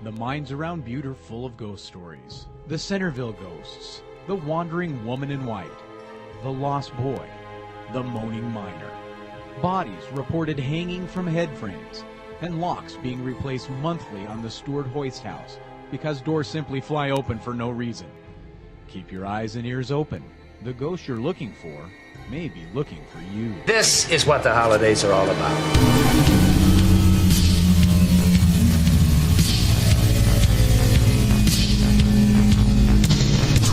The mines around Butte are full of ghost stories. The Centerville ghosts, the wandering woman in white, the lost boy, the moaning miner. Bodies reported hanging from head frames, and locks being replaced monthly on the Stewart Hoist house because doors simply fly open for no reason. Keep your eyes and ears open. The ghost you're looking for may be looking for you. This is what the holidays are all about.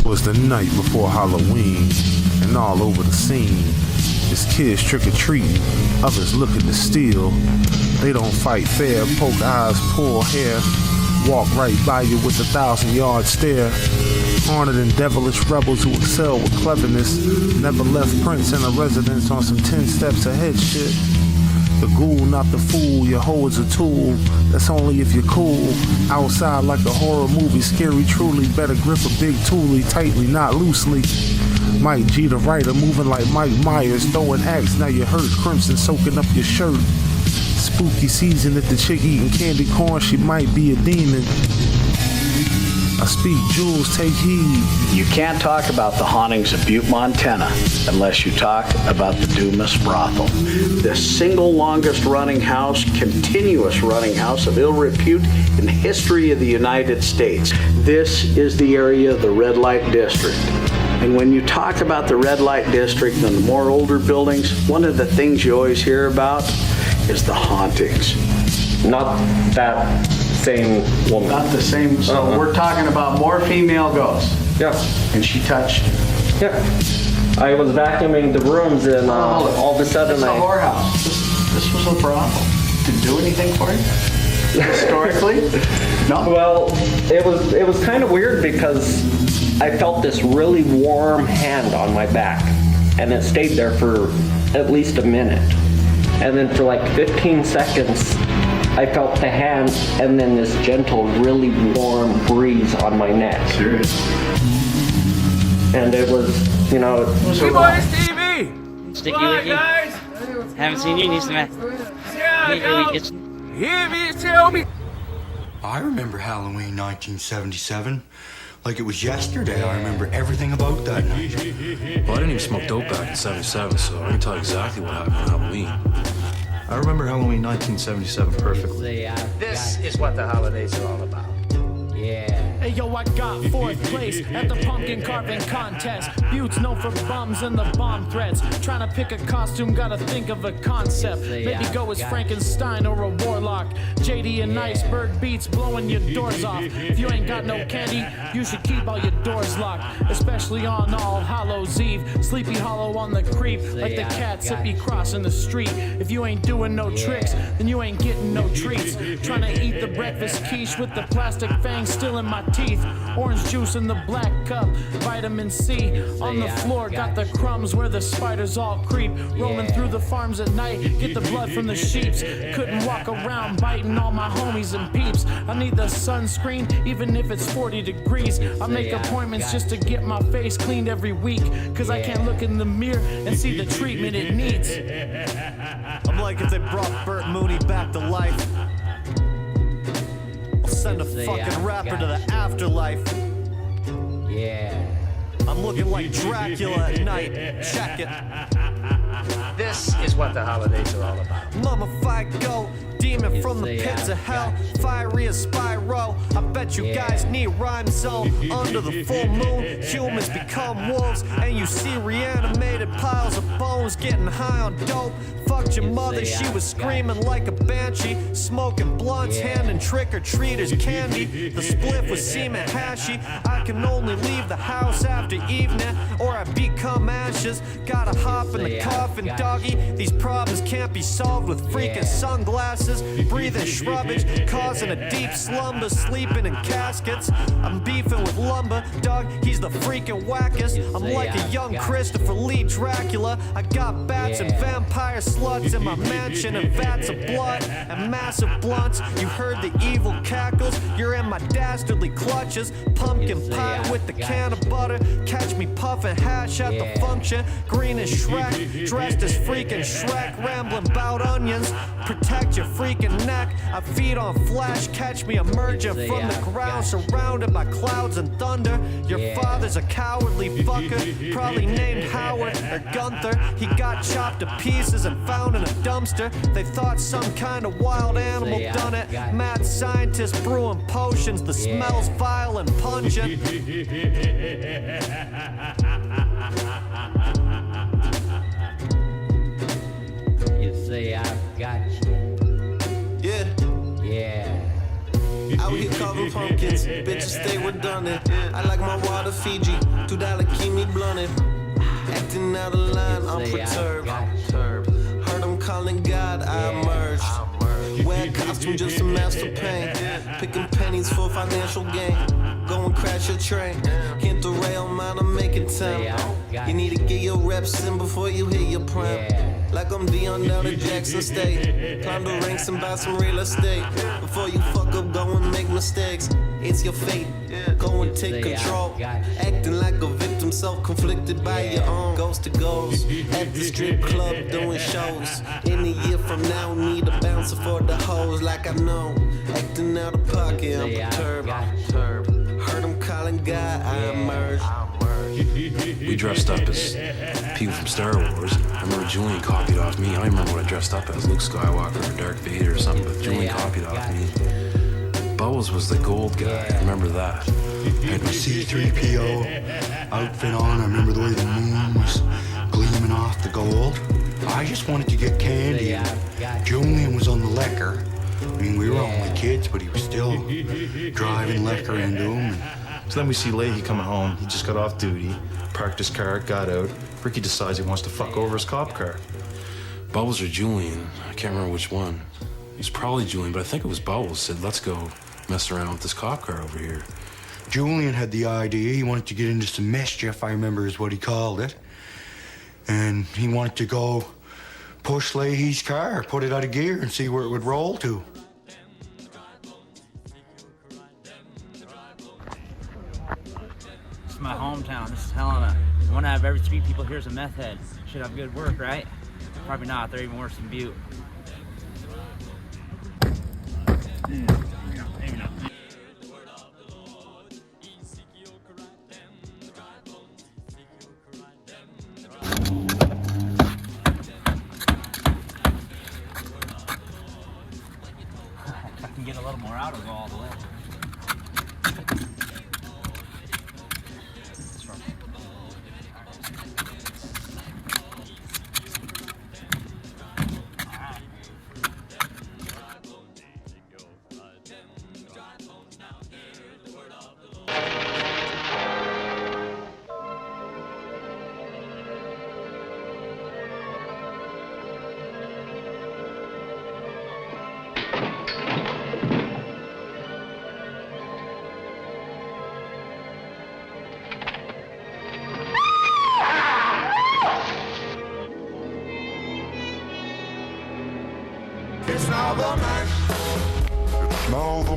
'Twas the night before Halloween, and all over the scene, there's kids trick-or-treating, others looking to steal. They don't fight fair, poke eyes, pull hair, walk right by you with a 1,000-yard stare. Honored and devilish rebels who excel with cleverness, never left prints in a residence on some 10 steps ahead shit. The ghoul, not the fool, your hoe is a tool. That's only if you're cool. Outside like a horror movie, scary truly. Better grip a big toolie tightly, not loosely. Mike G the writer, moving like Mike Myers, throwing axe, now you hurt. Crimson soaking up your shirt. Spooky season, if the chick eating candy corn, she might be a demon. I speak jewels, take heed. You can't talk about the hauntings of Butte, Montana, unless you talk about the Dumas Brothel, the single longest running house, continuous running house of ill repute in the history of the United States. This is the area of the red light district. And when you talk about the red light district and the more older buildings, one of the things you always hear about is the hauntings. Not that same woman. Not the same, so we're talking about more female ghosts. Yeah. And she touched you. Yeah. I was vacuuming the rooms and all of a sudden It's a whorehouse. This was a brothel. Did it do anything for you? Historically? No? Well, it was kind of weird because I felt this really warm hand on my back and it stayed there for at least a minute. And then for like 15 seconds, I felt the hand and then this gentle, really warm breeze on my neck. Serious? And it was, you know... Hey boys, TV! Sticky What, Wicky? guys? Haven't seen you in East Yeah, Hear me, tell me. I remember Halloween 1977. Like it was yesterday. I remember everything about that night. Well, I didn't even smoke dope back in 77, so I can tell you exactly what happened on Halloween. I remember Halloween 1977 perfectly. This is what the holidays are all about. Hey yo, I got 4th place at the pumpkin carving contest. Butte's known for bums and the bomb threats. Trying to pick a costume, gotta think of a concept. Maybe go as Frankenstein or a warlock. JD and Iceberg beats blowing your doors off. If you ain't got no candy, you should keep all your doors locked. Especially on All Hallows Eve. Sleepy Hollow on the creep, like the cats that be crossing the street. If you ain't doing no tricks, then you ain't getting no treats. Trying to eat the breakfast quiche with the plastic fangs still in my teeth. Orange juice in the black cup, vitamin C on the floor, got the crumbs where the spiders all creep. Roaming through the farms at night, get the blood from the sheeps. Couldn't walk around biting all my homies and peeps. I need the sunscreen even if it's 40 degrees. I make appointments just to get my face cleaned every week, cause I can't look in the mirror and see the treatment it needs. I'm like if they brought Burt Mooney back to life. Send a fucking rapper to the afterlife. I'm looking like Dracula at night. Check it. This is what the holidays are all about. Mummified goat, demon from the pits of hell, fiery as Spyro. I bet you guys need rhyme zone. Under the full moon, humans become wolves, and you see reanimated piles of bones getting high on dope. Fucked your mother, she was screaming like a banshee, smoking blunts, handing trick-or-treaters candy. The spliff was seeming hashy. I can only leave the house after evening, or I become ashes. Gotta hop in the coffin, doggy. These problems can't be solved with freaking sunglasses. Breathing shrubbage, causing a deep slumber, sleeping in caskets. I'm beefing with lumber, dog. He's the freaking wackest. I'm like a young Christopher Lee Dracula. I got bats and vampire sluts in my mansion and vats of blood and massive blunts. You heard the evil cackles, you're in my dastardly clutches. Pumpkin pie with the can of butter. Catch me puffin' hash at the function. Green as Shrek, dressed as freaking Shrek, rambling bout onions. Protect your freaking neck. I feed on flesh, catch me emerging from the ground, surrounded by clouds and thunder. Your father's a cowardly fucker, probably named Howard or Gunther. He got chopped to pieces and found in a dumpster. They thought some kind of wild animal done it. Mad scientists brewing potions, the smell's vile and pungent. You see, I've got you. Yeah. Out here carving pumpkins, bitches stay redundant. I like my water Fiji, $2 keep me blunted. Acting out of line, I'm perturbed. Heard them calling God, I emerged. Wear a costume just to master pain. Picking pennies for financial gain. Go and crash your train. Can't derail mine, I'm making time. You need to get your reps in before you hit your prime. Like I'm Dion down at Jackson State. Climb the ranks and buy some real estate. Before you fuck up, go and make mistakes. It's your fate. Go and take control. Acting like a victim, self-conflicted by your own. Ghost to ghost. At the strip club doing shows. In a year from now, need a bouncer for the hoes. Like I know. Acting out of pocket, I'm perturbed. Heard them calling God, I emerged. We dressed up as people from Star Wars. I remember Julian copied off me. I don't remember what I dressed up as, Luke Skywalker or Darth Vader or something, but Julian copied off me. Bubbles was the gold guy, I remember that. I had my C-3PO outfit on. I remember the way the moon was gleaming off the gold. I just wanted to get candy. Julian was on the liquor. I mean, we were only kids, but he was still driving liquor into him. So then we see Leahy coming home. He just got off duty, parked his car, got out. Ricky decides he wants to fuck over his cop car. Bubbles or Julian, I can't remember which one. It was probably Julian, but I think it was Bubbles, said, let's go mess around with this cop car over here. Julian had the idea. He wanted to get into some mischief, I remember is what he called it. And he wanted to go push Leahy's car, put it out of gear and see where it would roll to. This is my hometown. This is Helena. One out of every 3 people here is a meth head. Should have good work, right? Probably not. They're even worse than Butte. I can get a little more out of all the way. It's now the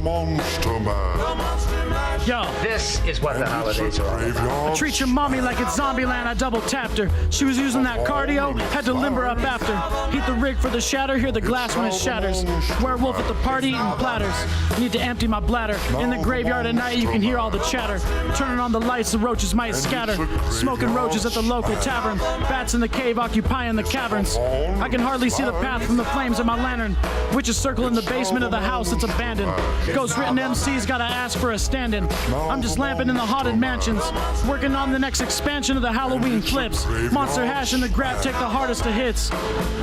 Monster Mash. Yo, this is what the holidays are all about. I treat your mommy like it's Zombieland. I double tapped her. She was using that cardio, had to limber up after. Heat the rig for the shatter, hear the glass when it shatters. Werewolf at the party eating platters. Need to empty my bladder. In the graveyard at night, you can hear all the chatter. Turning on the lights, the roaches might scatter. Smoking roaches at the local tavern. Bats in the cave occupying the caverns. I can hardly see the path from the flames of my lantern. Witches circle in the basement of the house that's abandoned. Ghost-written MCs gotta ask for a stand-in. I'm just lamping in the haunted mansions, working on the next expansion of the Halloween flips. Monster Hash and the Grab take the hardest of hits.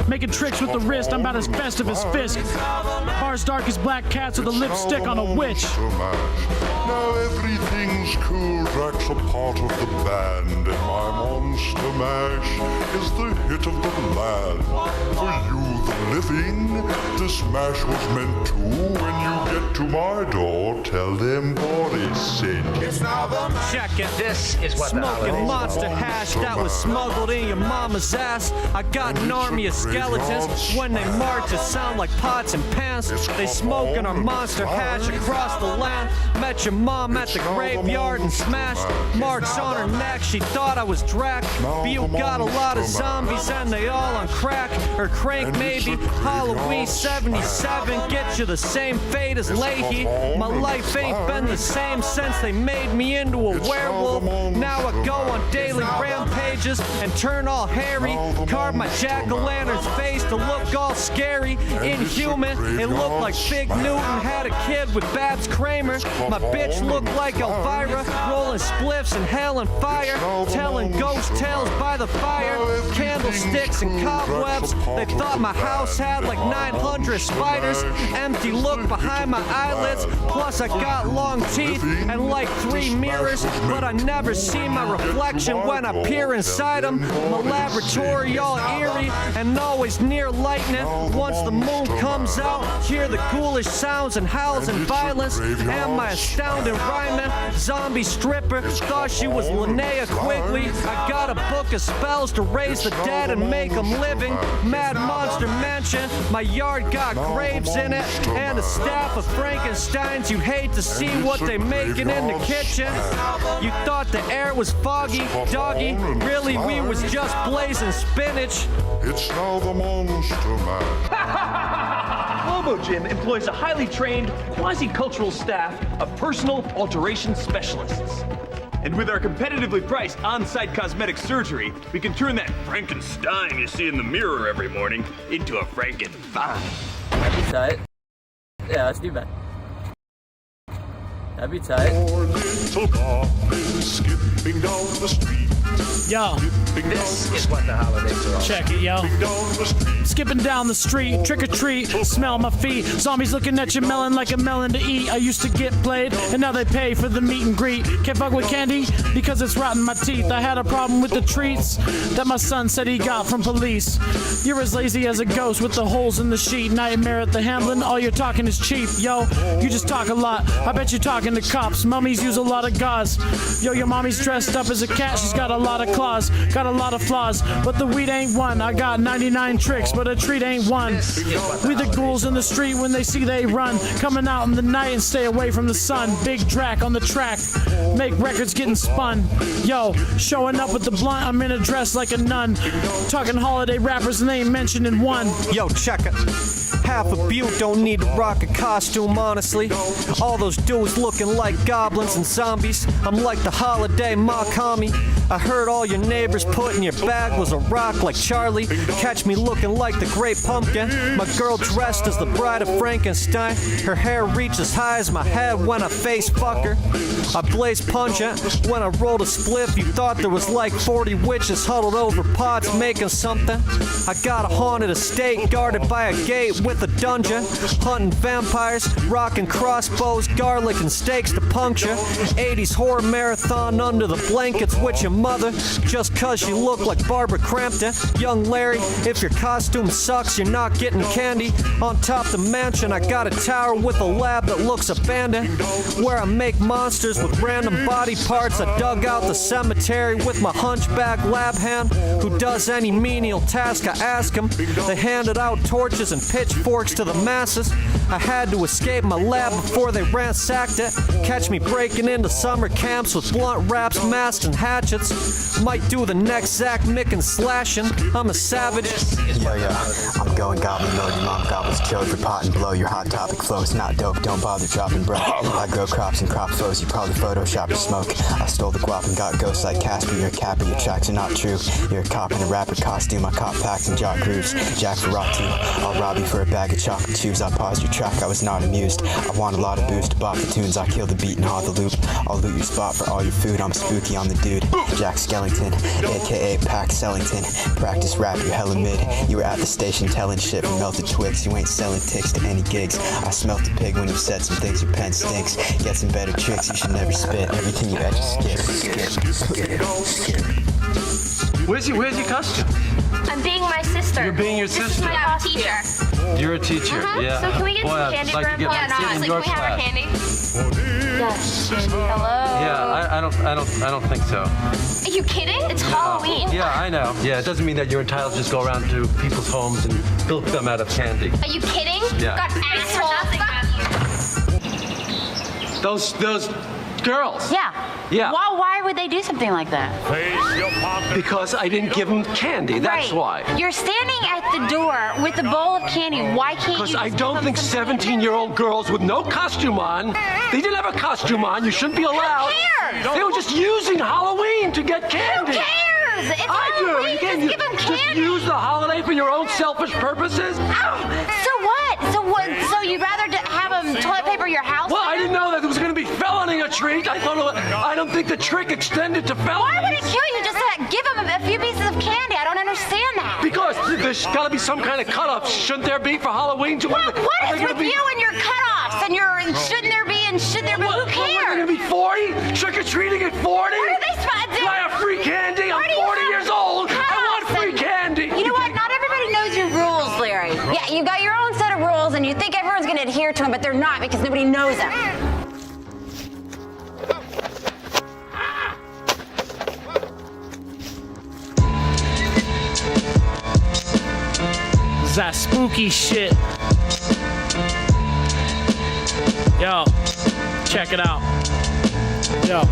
Making tricks with the wrist, I'm about as festive as Fisk. Bars dark as black cats with a lipstick on a witch. Now everything's cool, Drax a part of the band, and my Monster Mash is the hit of the land. For you, the living, this mash was meant to. When you get to my door, tell them Boris sent you. Check it. This is what the holidays Smoking are monster all hash that was smuggled in your mama's ass. I got an army of skeletons. When they march, it sound like pots and pans. They smoking our monster hash across the land. Met your mom at the graveyard and smashed marks on her neck. She thought I was Drac. Butte got a lot of zombies and they all on crack or crank maybe. Halloween 77 get you the same fate as Leahy. My life ain't been the same since they made me into a werewolf. Now I go on daily rampages and turn all hairy. Carve my jack-o'-lantern's face to look all scary. Inhuman, it looked like Big Newton had a kid with Babs Kramer. My bitch looked like Elvira, rolling spliffs in hell and fire, telling ghost tales by the fire. Candlesticks and cobwebs, they thought my house had like 900 spiders. Empty look behind my eyelids, plus I got long teeth and like 3 mirrors, but I never see my reflection when I peer inside them. My laboratory all eerie and always near lightning. Once the moon comes out, hear the ghoulish sounds and howls and violence. And my astounding rhyming zombie stripper thought she was Linnea Quigley. I got a book of spells to raise the dead and make them living. Mad Monster Mansion, my yard got graves in it and a staff of Frankensteins. You hate to see what they making in the kitchen. You thought the air was foggy, doggy. Really, we was just blazing spinach. It's now the Monster Man. Lobo Gym employs a highly trained, quasi-cultural staff of personal alteration specialists. And with our competitively priced on-site cosmetic surgery, we can turn that Frankenstein you see in the mirror every morning into a Frankenfine. That'd be tight. Yeah, let's do that. That'd be tight. Poor little goblin skipping down the street. Yo, This is what the holidays are all check it, yo. Skipping down the street, trick or treat, smell my feet. Zombies looking at your melon like a melon to eat. I used to get played, and now they pay for the meet and greet. Can't fuck with candy because it's rotting my teeth. I had a problem with the treats that my son said he got from police. You're as lazy as a ghost with the holes in the sheet. Nightmare at the Hamlin, all you're talking is cheap. Yo, you just talk a lot. I bet you're talking to cops. Mummies use a lot of gauze. Yo, your mommy's dressed up as a cat. She's got a lot of claws, got a lot of flaws, but the weed ain't one. I got 99 tricks, but a treat ain't one. We the ghouls in the street when they see they run, coming out in the night and stay away from the sun. Big Drac on the track, make records getting spun. Yo, showing up with the blunt, I'm in a dress like a nun. Talking holiday rappers and they ain't mentioning one. Yo, check it. Half a Butte don't need to rock a costume, honestly. All those dudes looking like goblins and zombies. I'm like the holiday Makami. I heard all your neighbors put in your bag was a rock like Charlie. Catch me looking like the Great Pumpkin. My girl dressed as the bride of Frankenstein. Her hair reaches high as my head when I face fuck her. I blaze pungent when I rolled a spliff. You thought there was like 40 witches huddled over pots making something. I got a haunted estate guarded by a gate with a dungeon. Hunting vampires, rocking crossbows, garlic and steaks to puncture. 80s horror marathon under the blankets with your mother just cause you look like Barbara Crampton. Young Larry, if your costume sucks, you're not getting candy. On top the mansion, I got a tower with a lab that looks abandoned, where I make monsters with random body parts. I dug out the cemetery with my hunchback lab hand, who does any menial task I ask him. They handed out torches and pitchforks to the masses. I had to escape my lab before they ransacked it. Catch me breaking into summer camps with blunt wraps, masks, and hatchets. Might do the next Zach Mick and slashing. I'm a savage. Yo, I'm going goblin mode. Your mom gobbles chilled for pot and blow. Your hot topic flow is not dope. Don't bother dropping bro. I grow crops and crop flows. You probably Photoshop your smoke. I stole the guap and got ghosts like Casper. You're a capper. Your tracks are not true. You're a cop in a rapper costume. I cop packs and jock grooves. Jack for rock too. I'll rob you for a bag of chocolate chews. I paused your track. I was not amused. I want a lot of boost. Bought the tunes. I kill the beat and haul the loop. I'll loot your spot for all your food. I'm spooky. I'm the dude. Jack Skellington, aka Pack Sellington. Practice rap, you're hella mid. You were at the station telling shit from melted twigs. You ain't selling ticks to any gigs. I smelt a pig when you said some things. Your pen stinks. Get some better tricks. You should never spit. Everything you had, just skip. Where's your costume? I'm being my sister. You're being your This is sister. my teacher. You're a teacher, yeah. So can we get Boy, some I'd candy, like to Grandpa? get my kid in your Can we have our class. candy? Yes. Hello. Yeah, I don't think so. Are you kidding? It's Halloween. Yeah, I know. Yeah, it doesn't mean that you're entitled to just go around to people's homes and bilk them out of candy. Are you kidding? Yeah. God, asshole. Those girls. Yeah. Yeah. Why would they do something like that? Because I didn't give them candy. That's right. why. You're standing at the door with a bowl of candy. Why can't you? Because I don't think 17-year-old girls with no costume on, they didn't have a costume on, you shouldn't be allowed. Who cares? They were just using Halloween to get candy. Who cares? It's Halloween. You can't Just give them just candy. use the holiday for your own selfish purposes. So what? So you'd rather have them toilet paper your house? Well, I didn't know that it was going to be felony a treat. I don't think the trick extended to felonies. Why would it kill you just to give them a few pieces of candy? I don't understand that. Because there's got to be some kind of cutoff, shouldn't there be, for Halloween? What is with you and your cutoffs and your shouldn't there be and should there be? Who cares? What, are going to be 40? Trick-or-treating at 40? What are they supposed to do? I have free candy. I'm 40 years old. I want free candy. You know what? Not everybody knows your rules, Larry. Yeah, you got your own set of rules, and you think everyone's going to adhere to them, but they're not because nobody knows them. That spooky shit. Yo, check it out. Yo.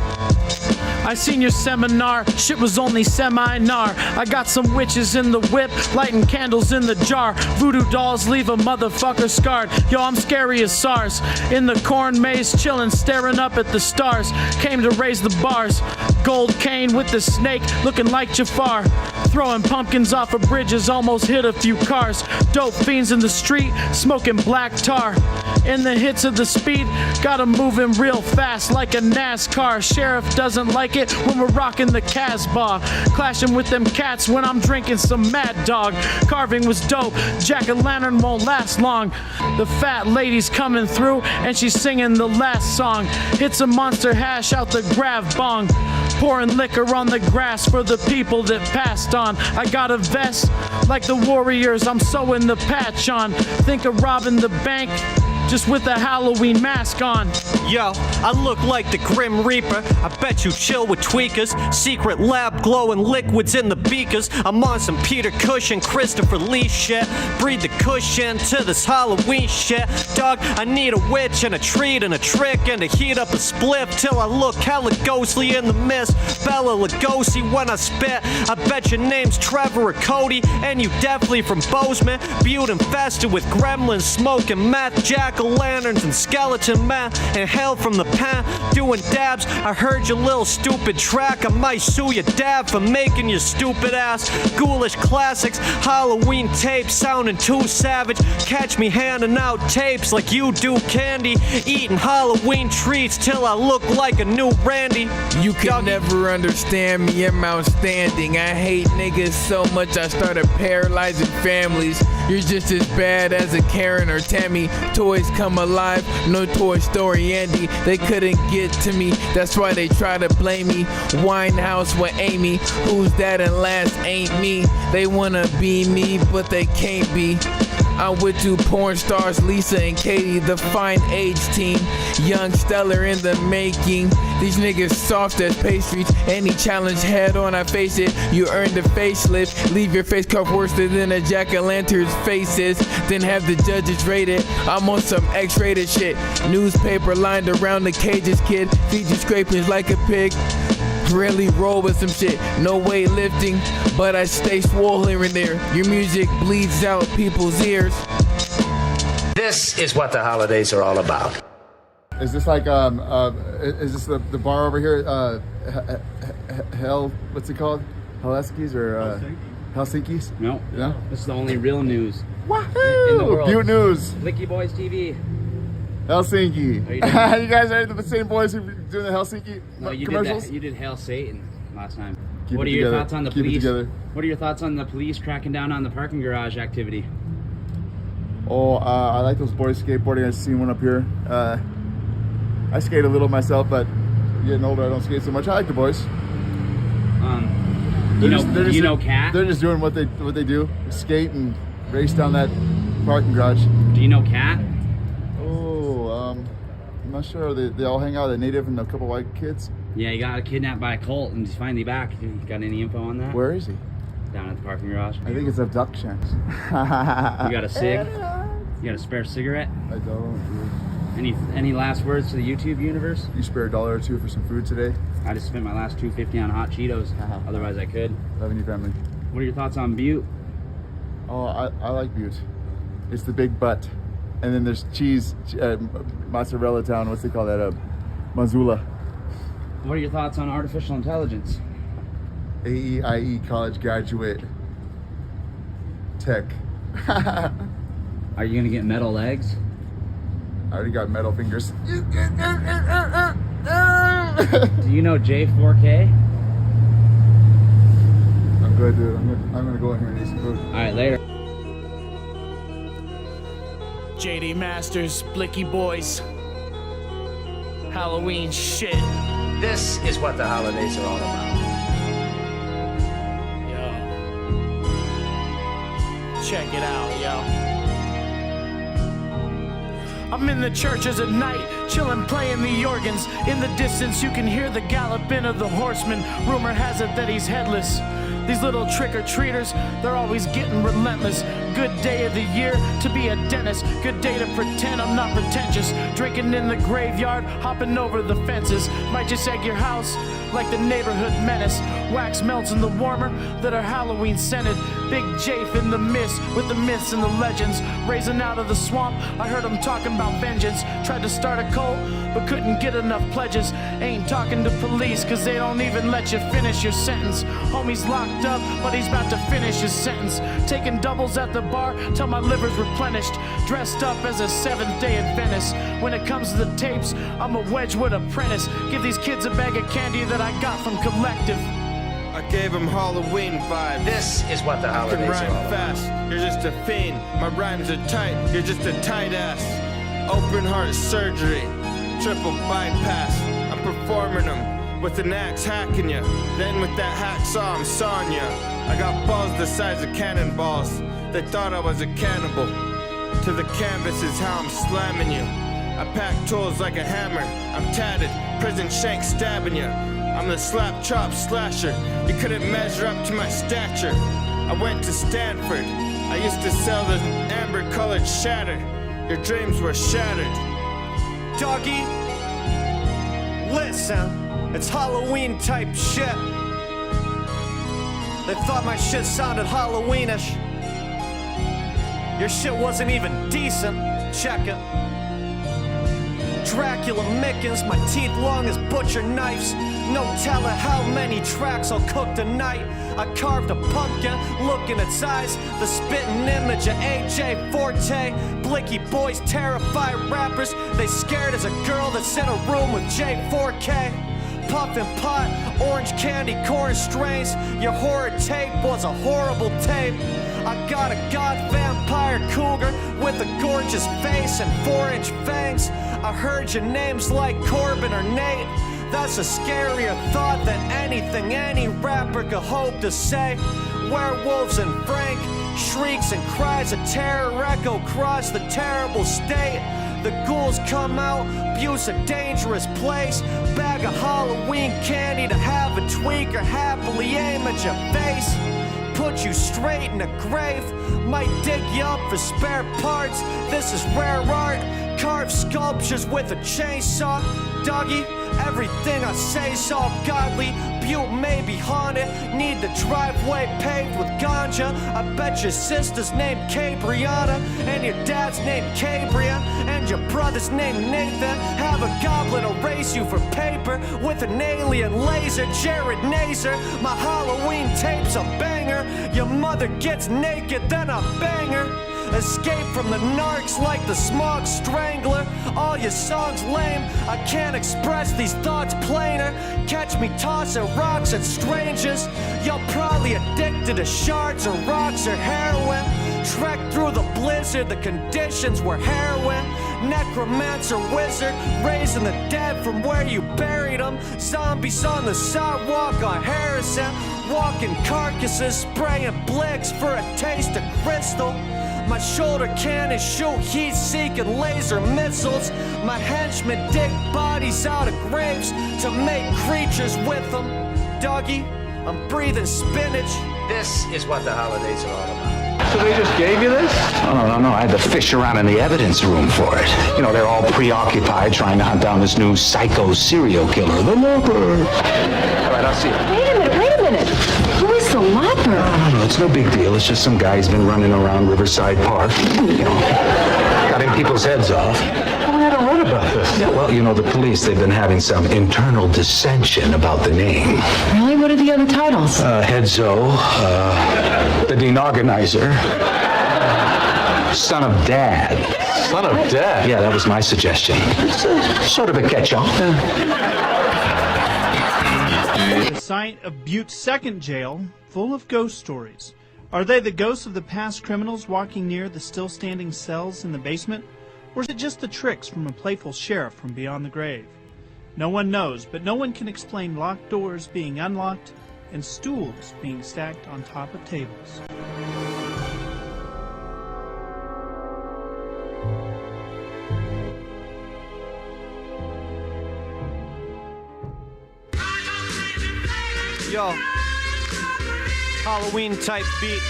I seen your seminar, shit was only semi-nar. I got some witches in the whip, lighting candles in the jar. Voodoo dolls leave a motherfucker scarred. Yo, I'm scary as SARS. In the corn maze, chillin', staring up at the stars. Came to raise the bars. Gold cane with the snake, looking like Jafar. Throwing pumpkins off of bridges, almost hit a few cars. Dope fiends in the street, smoking black tar. In the hits of the speed, got 'em moving real fast like a NASCAR. Sheriff doesn't like it when we're rocking the Casbah. Clashing with them cats when I'm drinking some Mad Dog. Carving was dope, jack-o'-lantern won't last long. The fat lady's coming through and she's singing the last song. Hits a monster hash out the grav bong. Pouring liquor on the grass for the people that passed on. I got a vest like the Warriors, I'm sewing the patch on. Think of robbing the bank, just with a Halloween mask on. Yo, I look like the Grim Reaper. I bet you chill with tweakers. Secret lab glowing liquids in the beakers. I'm on some Peter Cush and Christopher Lee shit. Breathe the cushion to this Halloween shit. Dog, I need a witch and a treat and a trick and to heat up a spliff till I look hella ghostly in the mist. Bella Lugosi when I spit. I bet your name's Trevor or Cody and you definitely from Bozeman. Butte infested with gremlins smoking meth, jack-o'-lanterns and skeleton man. And hell from the pen, doing dabs. I heard your little stupid track. I might sue your dad for making your stupid ass ghoulish classics. Halloween tapes sounding too savage. Catch me handing out tapes like you do candy. Eating Halloween treats till I look like a new Randy. You can never understand me, I'm outstanding. I hate niggas so much I started paralyzing families. You're just as bad as a Karen or Tammy. Toys come alive, no Toy Story Andy. They couldn't get to me, that's why they try to blame me. Winehouse with Amy, who's that and last ain't me. They wanna be me, but they can't be. I'm with two porn stars, Lisa and Katie, the fine age team. Young Stellar in the making. These niggas soft as pastries. Any challenge head on, I face it. You earned a facelift. Leave your face cuff worse than a jack-o'-lantern's faces. Then have the judges rate it. I'm on some X-rated shit. Newspaper lined around the cages, kid. Feed you scrapings like a pig. Really roll with some shit, no weightlifting, but I stay swole here and there. Your music bleeds out people's ears. This is what the holidays are all about. Is this like is this the bar over here? What's it called? Helsinki's or Helsinki's? No. No. This is the only real news. Woohoo! In the world. Butte News. BLICKY BOYZ TV. Helsinki. Are you guys are the same boys who doing the Helsinki commercials? You did Hail Satan last time. Keep what it are your together. thoughts on the Keep it police? together. What are your thoughts on the police cracking down on the parking garage activity? Oh, I like those boys skateboarding. I've seen one up here. I skate a little myself, but getting older, I don't skate so much. I like the boys. They're just, Cat? They're just doing what they do: skate and race down that parking garage. Do you know Cat? Oh, I'm not sure. They all hang out. A native and a couple white kids. Yeah, he got kidnapped by a cult and he's finally back. You got any info on that? Where is he? Down at the parking garage. I think it's abduction. You got a cig? You got a spare cigarette? I don't. Any last words to the YouTube universe? You spare $1 or $2 for some food today? I just spent my last $2.50 on hot Cheetos. Otherwise, I could. Loving your family. What are your thoughts on Butte? Oh, I like Butte. It's the big butt, and then there's cheese, mozzarella town. What's they call that? Missoula. What are your thoughts on artificial intelligence? AEIE college graduate. Tech. Are you gonna get metal legs? I already got metal fingers. Do you know J4K? I'm good, dude. I'm gonna go in here and eat some food. All right, later. jdmasters, Blicky BOYZ. Halloween shit. This is what the holidays are all about. Yo. Check it out, yo. I'm in the churches at night, chillin', playing the organs. In the distance, you can hear the galloping of the horseman. Rumor has it that he's headless. These little trick-or-treaters, they're always getting relentless. Good day of the year to be a dentist. Good day to pretend I'm not pretentious. Drinking in the graveyard, hopping over the fences. Might just egg your house like the neighborhood menace. Wax melts in the warmer that are Halloween scented. Big Jafe in the mist with the myths and the legends. Raising out of the swamp, I heard them talking about vengeance. Tried to start a cult, but couldn't get enough pledges. Ain't talking to police, cause they don't even let you finish your sentence. Homie's locked up, but he's about to finish his sentence. Taking doubles at the bar till my liver's replenished. Dressed up as a Seventh Day Adventist. When it comes to the tapes, I'm a Wedgewood apprentice. Give these kids a bag of candy that I got from Collective. I gave him Halloween vibes. This is what the holidays can are rhyme all about. fast, you're just a fiend. My rhymes are tight, you're just a tight ass. Open heart surgery, triple bypass. I'm performing them with an axe hacking ya. Then with that hacksaw I'm sawing ya. I got balls the size of cannonballs. They thought I was a cannibal. To the canvas is how I'm slamming you. I pack tools like a hammer. I'm tatted, prison shank stabbing ya. I'm the slap chop slasher. You couldn't measure up to my stature. I went to Stanford. I used to sell the amber colored shatter. Your dreams were shattered. Doggy, listen, it's Halloween type shit. They thought my shit sounded Halloweenish. Your shit wasn't even decent. Check it. Dracula Mickens, my teeth long as butcher knives. No telling how many tracks I'll cook tonight. I carved a pumpkin, look in its eyes. The spitting image of AJ Forte. Blicky BOYZ terrify rappers. They scared as a girl that's in a room with J4K. Puffin' pot, orange candy, corn strains. Your horror tape was a horrible tape. I got a god vampire cougar with a gorgeous face and 4-inch fangs. I heard your names like Corbin or Nate. That's a scarier thought than anything any rapper could hope to say. Werewolves and Frank, shrieks and cries of terror echo across the terrible state. The ghouls come out, Butte's a dangerous place. Bag of Halloween candy to have a tweaker happily aim at your face. Put you straight in a grave, might dig you up for spare parts. This is rare art, carved sculptures with a chainsaw. Doggy, everything I say's all godly. Butte may be haunted, need the driveway paved with ganja. I bet your sister's named Cabriana, and your dad's named Cabria, and your brother's named Nathan. Have a goblin erase you for paper with an alien laser. Jared Nazer, my Halloween tape's a banger. Your mother gets naked, then I bang her. Escape from the narcs like the smog strangler. All your songs lame, I can't express these thoughts plainer. Catch me tossing rocks at strangers. You're probably addicted to shards or rocks or heroin. Trek through the blizzard, the conditions were heroin. necromancer wizard, raising the dead from where you buried them. Zombies on the sidewalk on Harrison, walking carcasses, spraying blicks for a taste of crystal. My shoulder cannons shoot heat-seeking laser missiles. My henchmen dig bodies out of graves to make creatures with them. Doggy, I'm breathing spinach. This is what the holidays are all about. So they just gave you this? Oh, no. I had to fish around in the evidence room for it. You know, they're all preoccupied trying to hunt down this new psycho serial killer, the Loper. All right, I'll see you. Wait a minute. Who is the Loper? No, it's no big deal. It's just some guy who's been running around Riverside Park. You know, cutting people's heads off. Well, I hadn't read about this. Yeah, well, you know, the police, they've been having some internal dissension about the name. Really? What are the other titles? Headzo, the Denorganizer, Son of Dad. Son of Dad? Yeah, that was my suggestion. It's sort of a catch-all. The site of Butte's second jail, full of ghost stories. Are they the ghosts of the past criminals walking near the still-standing cells in the basement? Or is it just the tricks from a playful sheriff from beyond the grave? No one knows, but no one can explain locked doors being unlocked and stools being stacked on top of tables. Yo, Halloween type beat.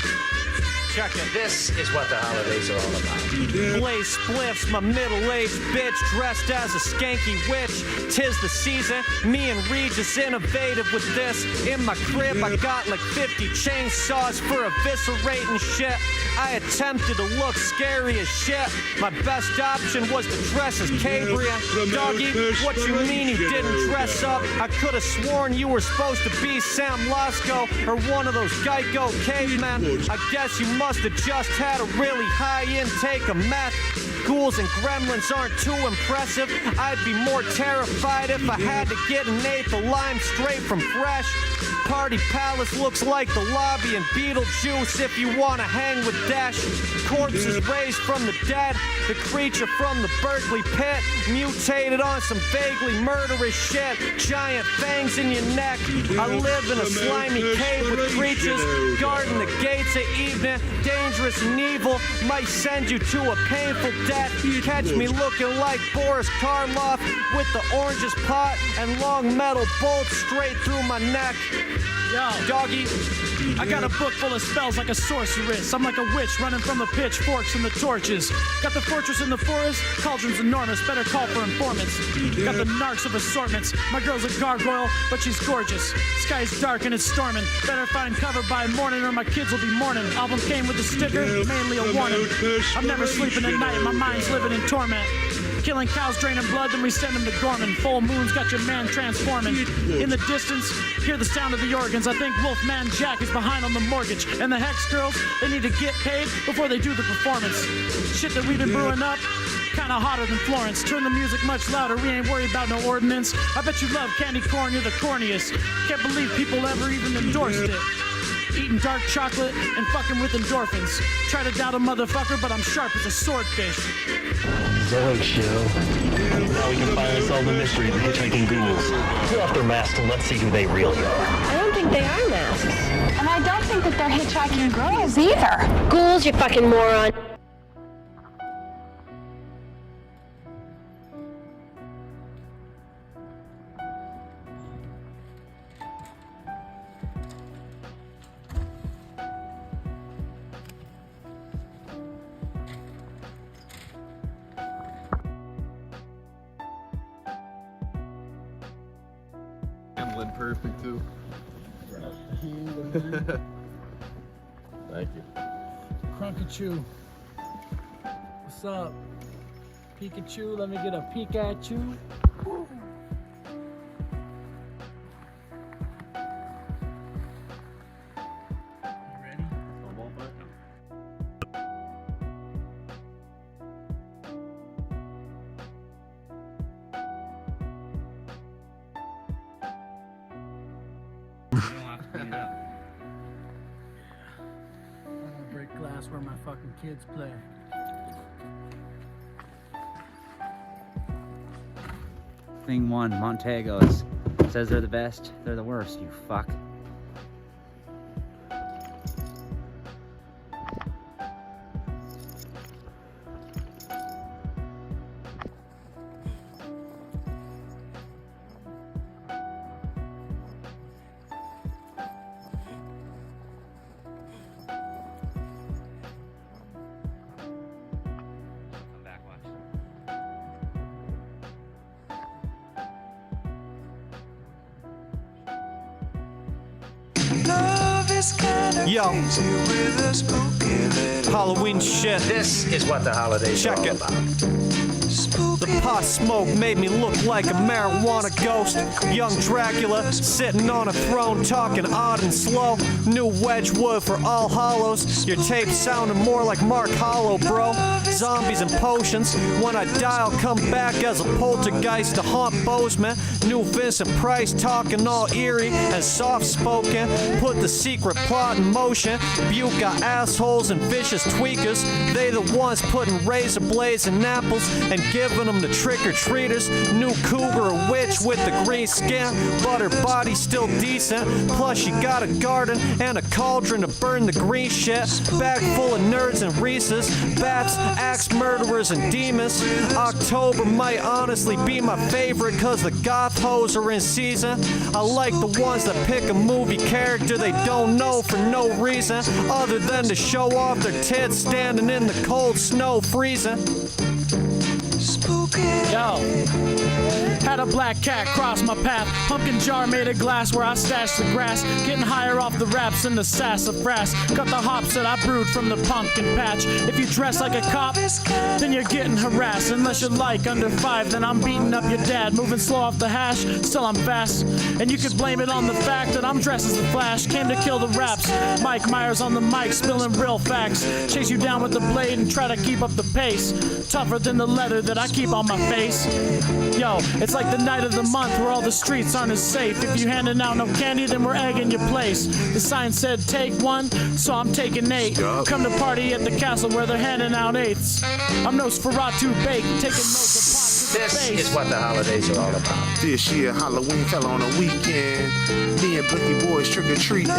Check it. This is what the holidays are all about. Blaze spliffs, my middle-aged bitch dressed as a skanky witch. Tis the season, me and Regis innovative with this. In my crib, I got like 50 chainsaws for eviscerating shit. I attempted to look scary as shit. My best option was to dress as Cabrian. Doggy, what you mean you didn't dress up? I could have sworn you were supposed to be Sam Lasco or one of those Geico cavemen. I guess you must have just had a really high intake of meth. Ghouls and gremlins aren't too impressive. I'd be more terrified if I had to get an eighth of lime straight from Fresh. Party Palace looks like the lobby in Beetlejuice if you want to hang with Dash. Corpses raised from the dead, the creature from the Berkeley pit, mutated on some vaguely murderous shit. Giant fangs in your neck. I live in a slimy cave with creatures guarding the gates at evening. Dangerous and evil might send you to a painful death. Catch me looking like Boris Karloff with the oranges pot and long metal bolts straight through my neck. Yo, Doggy, I got a book full of spells like a sorceress. I'm like a witch running from the pitchforks and the torches. Got the fortress in the forest, cauldron's enormous, better call for informants. Got the narcs of assortments. My girl's a gargoyle, but she's gorgeous. Sky's dark and it's storming. Better find cover by morning or my kids will be mourning. Album came with a sticker, mainly a warning. I'm never sleeping at night, my mind's living in torment. Killing cows, draining blood, then we send them to Gorman. Full moon's got your man transforming. In the distance, hear the sound of the organs. I think Wolfman Jack is behind on the mortgage. And the Hex girls, they need to get paid before they do the performance. Shit that we've been brewing up, kinda hotter than Florence. Turn the music much louder, we ain't worried about no ordinance. I bet you love candy corn, you're the corniest. Can't believe people ever even endorsed it. Eating dark chocolate and fucking with endorphins. Try to doubt a motherfucker, but I'm sharp as a swordfish. Zoe show. Now we can finally solve the mystery of the hitchhiking ghouls. Pull off their masks and let's see who they really are. I don't think they are masks. And I don't think that they're hitchhiking girls either. Ghouls, you fucking moron. Perfect too. Thank you. Crunkachu. What's up? Pikachu, let me get a peek at you. Woo. Where my fucking kids play. thing won. Montego's. Says they're the best. They're the worst, you fuck. Yo, Halloween shit. This is what the holidays Check are all it. about. The pot smoke made me look like a marijuana ghost. Young Dracula sitting on a throne talking odd and slow. New Wedgewood for All Hallows. Your tape sounding more like Mark Hollow, bro. Zombies and potions. When I die, I'll come back as a poltergeist to haunt Bozeman. New Vincent Price talking all eerie and soft-spoken. Put the secret plot in motion. Butte got assholes and vicious tweakers. They the ones putting razor blades in apples and giving them to trick-or-treaters. New cougar, a witch with the green skin, but her body's still decent. Plus she got a garden and a cauldron to burn the green shit. Bag full of nerds and Reese's, bats, axe murderers, and demons. October might honestly be my favorite cause the goth hoes are in season. I like the ones that pick a movie character they don't know for no reason other than to show off their tits standing in the cold snow freezing. Yo, had a black cat cross my path. Pumpkin jar made of glass where I stashed the grass. Getting higher off the raps and the sassafras. Got the hops that I brewed from the pumpkin patch. If you dress like a cop, then you're getting harassed. Unless you're like under 5, then I'm beating up your dad. Moving slow off the hash, still I'm fast. And you could blame it on the fact that I'm dressed as the Flash. Came to kill the raps. Mike Myers on the mic, spilling real facts. Chase you down with the blade and try to keep up the pace. Tougher than the leather that I keep on my face. Yo, it's like the night of the month where all the streets aren't as safe. If you handing out no candy, then we're egging your place. The sign said take 1, so I'm taking 8. Come to party at the castle where they're handing out 8s. I'm Nosferatu baked, taking loads of pots. This is what the holidays are all about. This year Halloween fell on a weekend. Me and Blicky boys trick-or-treating.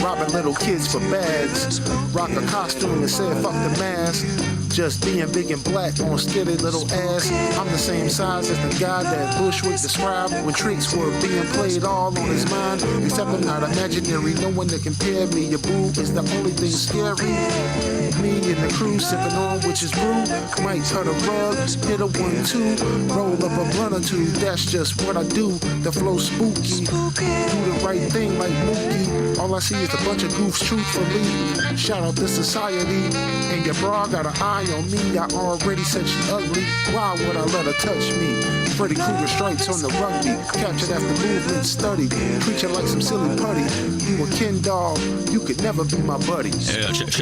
Robbing little kids for bags. Rock a costume and say fuck the mask. Just being big and black on steady little ass. I'm the same size as the guy that Bushwick described when tricks were being played all on his mind. Except I'm not imaginary, no one to compare me. Your boo is the only thing scary. Me and the crew sipping on which is brew. Might cut a rug, hit a 1-2, roll up a blunt or two. That's just what I do. The flow spooky, do the right thing like Mookie. All I see is a bunch of goofs truthfully. Shout out to society. And your bra got an eye on me. I already said she ugly. Why would I let her touch me? Freddy Krueger stripes on the rugby. Captured after movement study. Treat you like some silly putty. You a Ken doll. You could never be my buddy. Yeah, shit.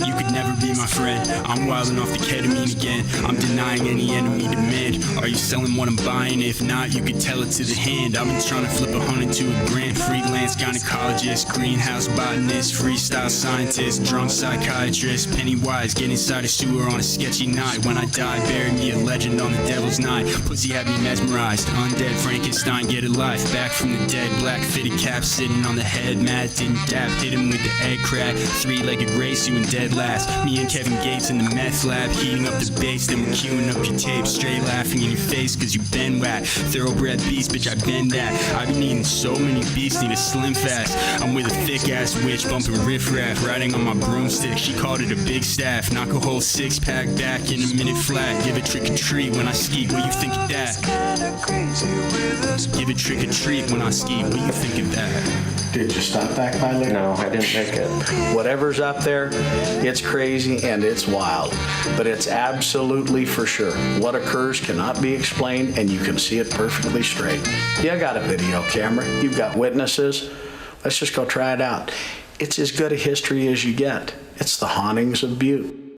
You could never be my friend. I'm wilding off the ketamine again. I'm denying any enemy demand. Are you selling what I'm buying? If not, you could tell it to the hand. I've been trying to flip 100 to a grand. Freelance gynecologist, greenhouse botanist, freestyle scientist, drunk psychiatrist, Pennywise, get inside a sewer on a sketchy night. When I die, bury me a legend on the devil's night. Pussy had me mesmerized. Undead Frankenstein, get a life. Back from the dead, black fitted cap sitting on the head. Matt didn't dap, hit him with the egg crack. 3-legged race, you and dead last. Me and Kevin Gates in the meth lab, heating up the bass, then we're queuing up your tape. Straight laughing in your face, cause you been whack. Thoroughbred beast, bitch, I been that. I've been eating so many beasts, need a slim fast. I'm with a thick ass witch, bumping riff-raff, riding on my broomstick. She called it a big staff. Knock a whole 6-pack back in a minute flat. Give it trick-or-treat when I ski, what you think of that? Give it trick-or-treat when I ski, what you think of that? Did you stop that, pilot? No, I didn't make it. Whatever's up there, it's crazy and it's wild. But it's absolutely for sure. What occurs cannot be explained and you can see it perfectly straight. You got a video camera. You've got witnesses. Let's just go try it out. It's as good a history as you get. It's the hauntings of Butte.